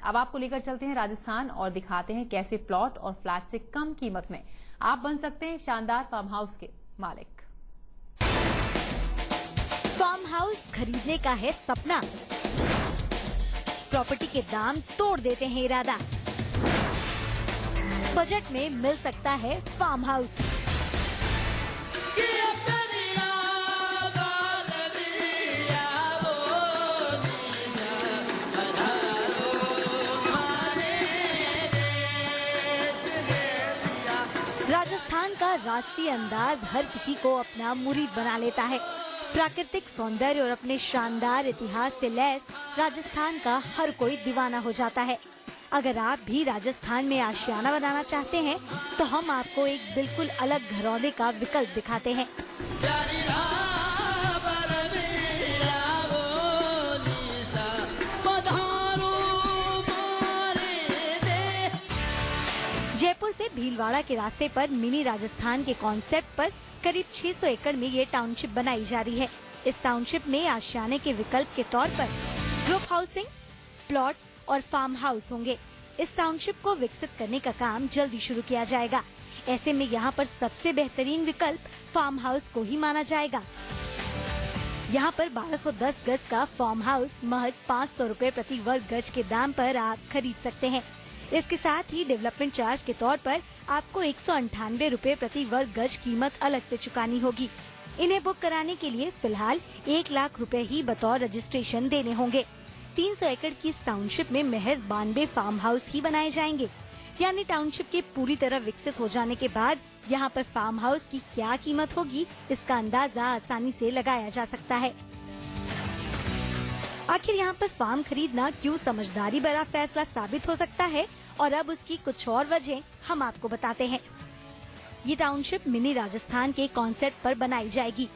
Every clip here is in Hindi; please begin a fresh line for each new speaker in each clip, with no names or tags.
अब आपको लेकर चलते हैं राजस्थान और दिखाते हैं कैसे प्लॉट और फ्लैट से कम कीमत में आप बन सकते हैं शानदार फार्म हाउस के मालिक।
फार्म हाउस खरीदने का है सपना, प्रॉपर्टी के दाम तोड़ देते हैं इरादा, बजट में मिल सकता है फार्म हाउस। राजस्थान का राष्ट्रीय अंदाज हर किसी को अपना मुरीद बना लेता है। प्राकृतिक सौंदर्य और अपने शानदार इतिहास से लैस राजस्थान का हर कोई दीवाना हो जाता है। अगर आप भी राजस्थान में आशियाना बनाना चाहते हैं तो हम आपको एक बिल्कुल अलग घरौंदे का विकल्प दिखाते हैं। जयपुर से भीलवाड़ा के रास्ते पर मिनी राजस्थान के कॉन्सेप्ट पर करीब 600 एकड़ में ये टाउनशिप बनाई जा रही है। इस टाउनशिप में आशियाने के विकल्प के तौर पर ग्रुप हाउसिंग, प्लॉट्स और फार्म हाउस होंगे। इस टाउनशिप को विकसित करने का काम जल्दी शुरू किया जाएगा। ऐसे में यहाँ पर सबसे बेहतरीन विकल्प फार्म हाउस को ही माना जाएगा। यहाँ पर 1210 गज का फार्म हाउस महज 500 रुपए प्रति वर्ग गज के दाम पर आप खरीद सकते हैं। इसके साथ ही डेवलपमेंट चार्ज के तौर पर आपको 198 रुपए प्रति वर्ग गज कीमत अलग से चुकानी होगी। इन्हें बुक कराने के लिए फिलहाल 1 लाख रुपए ही बतौर रजिस्ट्रेशन देने होंगे। 300 एकड़ की इस टाउनशिप में महज 92 फार्म हाउस ही बनाए जाएंगे। यानी टाउनशिप के पूरी तरह विकसित हो जाने के बाद यहाँ पर फार्म हाउस की क्या कीमत होगी, इसका अंदाजा आसानी से लगाया जा सकता है। आखिर यहाँ पर फार्म खरीदना क्यों समझदारी भरा फैसला साबित हो सकता है और अब उसकी कुछ और वजह हम आपको बताते हैं। ये टाउनशिप मिनी राजस्थान के कॉन्सेप्ट पर बनाई जाएगी।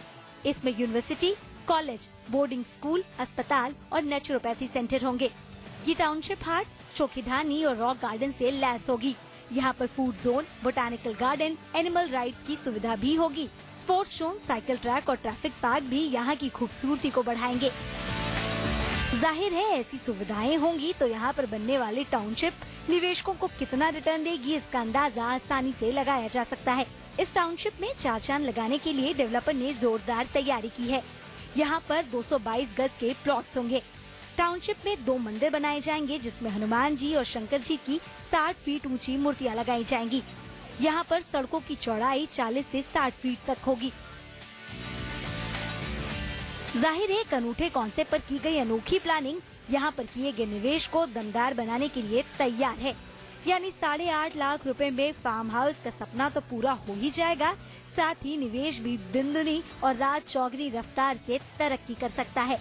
इसमें यूनिवर्सिटी, कॉलेज, बोर्डिंग स्कूल, अस्पताल और नेचुरोपैथी सेंटर होंगे। ये टाउनशिप हाट, चौकीढानी और रॉक गार्डन से लैस होगी। यहाँ पर food zone, botanical garden, animal rides की सुविधा भी होगी। स्पोर्ट्स जोन, साइकिल ट्रैक और ट्रैफिक पार्क भी यहाँ की खूबसूरती को बढ़ाएंगे। जाहिर है ऐसी सुविधाएं होंगी तो यहाँ पर बनने वाली टाउनशिप निवेशकों को कितना रिटर्न देगी, इसका अंदाजा आसानी से लगाया जा सकता है। इस टाउनशिप में 4 चांद लगाने के लिए डेवलपर ने जोरदार तैयारी की है। यहाँ पर 222 गज के प्लॉट्स होंगे। टाउनशिप में 2 मंदिर बनाए जाएंगे जिसमें हनुमान जी और शंकर जी की 60 फीट ऊंची मूर्तियाँ लगाई जाएंगी। यहाँ पर सड़कों की चौड़ाई 40 से 60 फीट तक होगी। जाहिर है एक अनूठे कॉन्सेप्ट पर की गई अनोखी प्लानिंग यहाँ पर किए गए निवेश को दमदार बनाने के लिए तैयार है। यानी 8.5 लाख रुपए में फार्म हाउस का सपना तो पूरा हो ही जाएगा, साथ ही निवेश भी दिन दुनी और रात चौगुनी रफ्तार से तरक्की कर सकता है।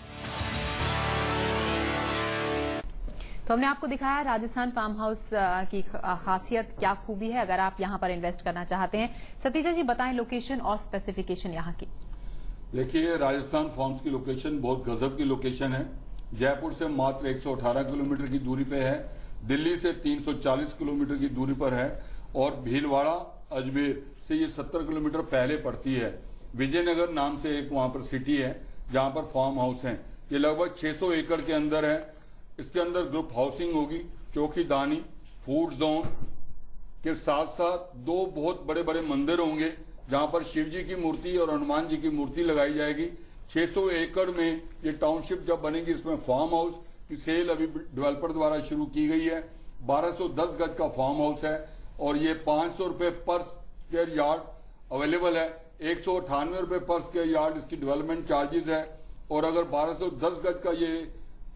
तो हमने आपको दिखाया राजस्थान फार्म हाउस की खासियत, क्या खूबी है अगर आप यहाँ पर इन्वेस्ट करना चाहते हैं। सतीजा जी बताएं लोकेशन और स्पेसिफिकेशन यहाँ की।
देखिए राजस्थान फार्म्स की लोकेशन बहुत गजब की लोकेशन है। जयपुर से मात्र 118 किलोमीटर की दूरी पे है, दिल्ली से 340 किलोमीटर की दूरी पर है और भीलवाड़ा अजमेर से ये 70 किलोमीटर पहले पड़ती है। विजयनगर नाम से एक वहां पर सिटी है जहां पर फार्म हाउस है। ये लगभग 600 एकड़ के अंदर है। इसके अंदर ग्रुप हाउसिंग होगी, चौकीदानी, फूड जोन के साथ साथ 2 बहुत बड़े बड़े मंदिर होंगे जहां पर शिव जी की मूर्ति और हनुमान जी की मूर्ति लगाई जाएगी। 600 एकड़ में ये टाउनशिप जब बनेगी इसमें फार्म हाउस की सेल अभी डेवलपर द्वारा शुरू की गई है। 1210 गज का फार्म हाउस है और ये 500 रुपए पर स्क्वायर यार्ड अवेलेबल है। 198 रुपए पर स्क्वायर यार्ड इसकी डेवलपमेंट चार्जेस है और अगर 1210 गज का ये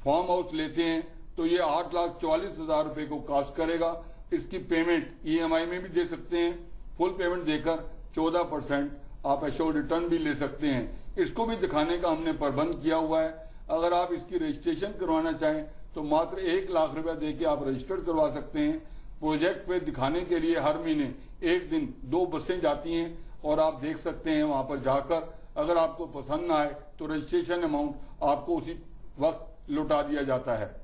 फार्म हाउस लेते हैं तो ये 8,44,000 रुपए को कास्ट करेगा। इसकी पेमेंट EMI में भी दे सकते हैं, फुल पेमेंट देकर 14% आप एश्योर्ड रिटर्न भी ले सकते हैं। इसको भी दिखाने का हमने प्रबंध किया हुआ है। अगर आप इसकी रजिस्ट्रेशन करवाना चाहें तो मात्र 1 लाख रुपया देके आप रजिस्टर्ड करवा सकते हैं। प्रोजेक्ट पे दिखाने के लिए हर महीने 1 दिन 2 बसें जाती हैं और आप देख सकते हैं वहां पर जाकर। अगर आपको पसंद न आए तो रजिस्ट्रेशन अमाउंट आपको उसी वक्त लौटा दिया जाता है।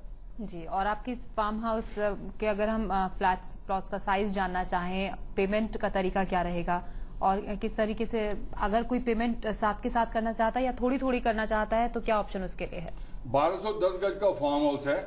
जी, और आपकी इस फार्म हाउस के अगर हम फ्लैट्स प्लॉट्स का साइज जानना चाहें, पेमेंट का तरीका क्या रहेगा और किस तरीके से अगर कोई पेमेंट साथ के साथ करना चाहता है या थोड़ी थोड़ी करना चाहता है तो क्या ऑप्शन उसके लिए है?
1210 गज का फार्म हाउस है।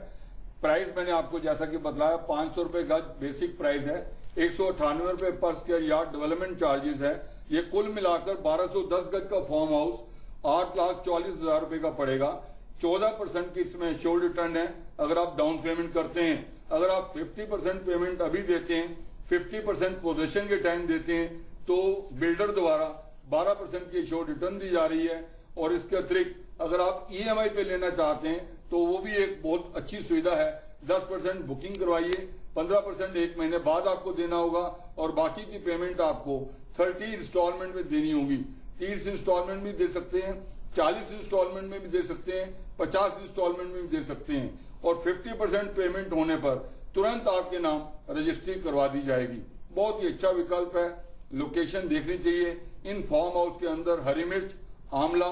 प्राइस मैंने आपको जैसा कि बतलाया 500 रुपए गज बेसिक प्राइस है, 198 रुपए पर स्क्वायर यार्ड डेवलपमेंट चार्जेस है। ये कुल मिलाकर 1210 गज का फार्म हाउस 8,40,000 रुपए का पड़ेगा। 14% की इसमें श्योर रिटर्न है अगर आप डाउन पेमेंट करते हैं। अगर आप 50% पेमेंट अभी देते हैं, 50% पोजेशन के टाइम देते हैं, तो बिल्डर द्वारा 12% की श्योर रिटर्न दी जा रही है। और इसके अतिरिक्त अगर आप EMI पे लेना चाहते हैं तो वो भी एक बहुत अच्छी सुविधा है। 10% बुकिंग करवाइए, 15% 1 महीने बाद आपको देना होगा और बाकी की पेमेंट आपको 30 इंस्टॉलमेंट में देनी होगी। 30 इंस्टॉलमेंट में दे सकते हैं, 40 इंस्टॉलमेंट में भी दे सकते हैं, 50 इंस्टॉलमेंट में भी दे सकते हैं। और 50% पेमेंट होने पर तुरंत आपके नाम रजिस्ट्री करवा दी जाएगी। बहुत ही अच्छा विकल्प है, लोकेशन देखनी चाहिए। इन फार्म हाउस के अंदर हरी मिर्च, आंवला,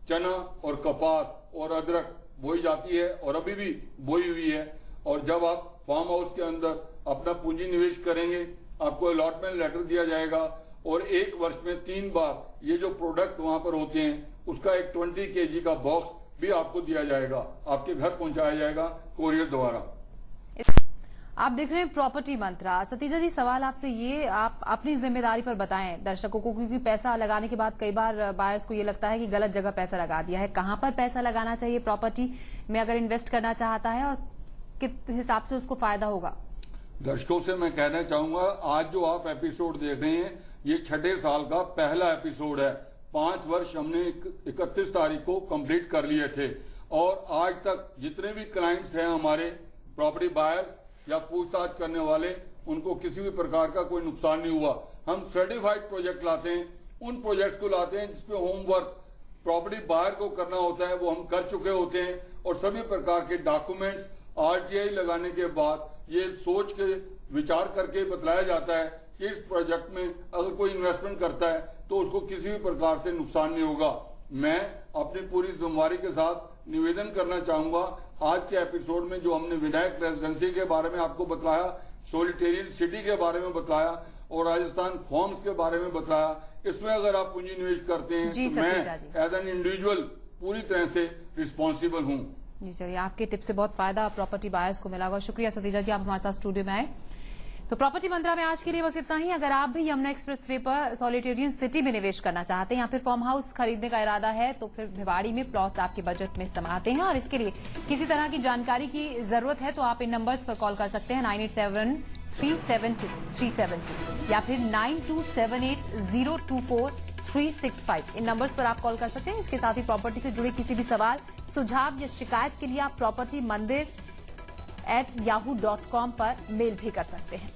चना और कपास और अदरक बोई जाती है और अभी भी बोई हुई है। और जब आप फार्म हाउस के अंदर अपना पूंजी निवेश करेंगे, आपको अलॉटमेंट लेटर दिया जाएगा और 1 वर्ष में 3 बार ये जो प्रोडक्ट वहां पर होते हैं उसका एक 20 kg का बॉक्स भी आपको दिया जाएगा, आपके घर पहुंचाया जाएगा कोरियर द्वारा।
आप देख रहे हैं प्रॉपर्टी मंत्रा। सतीजा जी, सवाल आपसे ये, आप अपनी जिम्मेदारी पर बताएं दर्शकों को, क्योंकि पैसा लगाने के बाद कई बार बायर्स को ये लगता है कि गलत जगह पैसा लगा दिया है। कहां पर पैसा लगाना चाहिए प्रॉपर्टी में अगर इन्वेस्ट करना चाहता है और किस हिसाब से उसको फायदा होगा?
दर्शकों से मैं कहना चाहूंगा, आज जो आप एपिसोड देख रहे हैं ये 6ठे साल का पहला एपिसोड है। 5 वर्ष हमने 31 तारीख को कंप्लीट कर लिए थे और आज तक जितने भी क्लाइंट्स हैं हमारे प्रॉपर्टी बायर्स या पूछताछ करने वाले, उनको किसी भी प्रकार का कोई नुकसान नहीं हुआ। हम सर्टिफाइड प्रोजेक्ट लाते हैं, उन प्रोजेक्ट को लाते हैं जिसपे होमवर्क प्रॉपर्टी बायर को करना होता है वो हम कर चुके होते हैं और सभी प्रकार के डॉक्यूमेंट्स RTI लगाने के बाद ये सोच के विचार करके बतलाया जाता है कि इस प्रोजेक्ट में अगर कोई इन्वेस्टमेंट करता है तो उसको किसी भी प्रकार से नुकसान नहीं होगा। मैं अपनी पूरी जिम्मेदारी के साथ निवेदन करना चाहूंगा, आज के एपिसोड में जो हमने विनायक रेजिडेंसी के बारे में आपको बताया, सोलिटेरियन सिटी के बारे में बताया और राजस्थान फॉर्म्स के बारे में बताया, इसमें अगर आप पूंजी निवेश करते हैं तो मैं एज एन इंडिविजुअल पूरी तरह से रिस्पॉन्सिबल हूँ।
जी चलिए, आपके टिप से बहुत फायदा प्रॉपर्टी बायर्स को मिला होगा। शुक्रिया सतीजा जी, आप हमारे साथ स्टूडियो में आए। तो प्रॉपर्टी मंत्रा में आज के लिए बस इतना ही। अगर आप भी यमुना एक्सप्रेसवे पर सोलिटेरियन सिटी में निवेश करना चाहते हैं या फिर फार्म हाउस खरीदने का इरादा है तो फिर भिवाड़ी में प्लॉट आपके बजट में समाते हैं और इसके लिए किसी तरह की जानकारी की जरूरत है तो आप इन नंबर्स पर कॉल कर सकते हैं 987372 या फिर 9278024365। इन नंबर्स पर आप कॉल कर सकते हैं। इसके साथ ही प्रॉपर्टी से जुड़े किसी भी सवाल, सुझाव या शिकायत के लिए आप propertymandir@yahoo.com पर मेल भी कर सकते हैं।